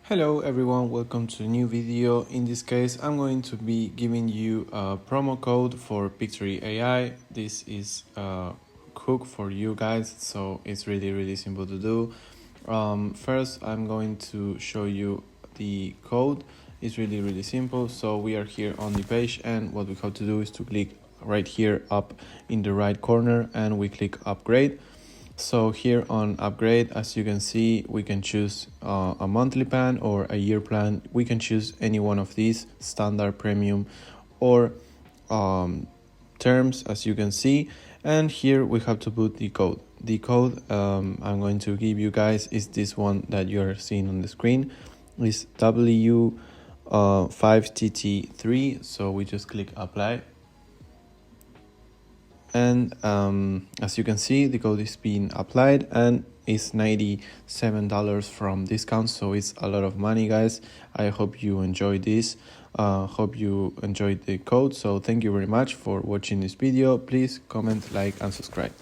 Hello everyone, welcome to a new video. In this case, I'm going to be giving you a promo code for Pictory AI. This is a hook for you guys, so it's really simple to do. First, I'm going to show you the code. It's really simple. So we are here on the page, and what we have to do is to click right here up in the right corner, and we click upgrade. So here on upgrade, as you can see, we can choose a monthly plan or a year plan. We can choose any one of these, standard, premium, or terms, as you can see. And here we have to put the code. The code I'm going to give you guys is this one that you're seeing on the screen. It's W5TT3. So we just click apply. And as you can see, the code is being applied and it's $97 from discount, so it's a lot of money, guys. I hope you enjoyed this. Hope you enjoyed the code. So thank you very much for watching this video. Please comment, like, and subscribe.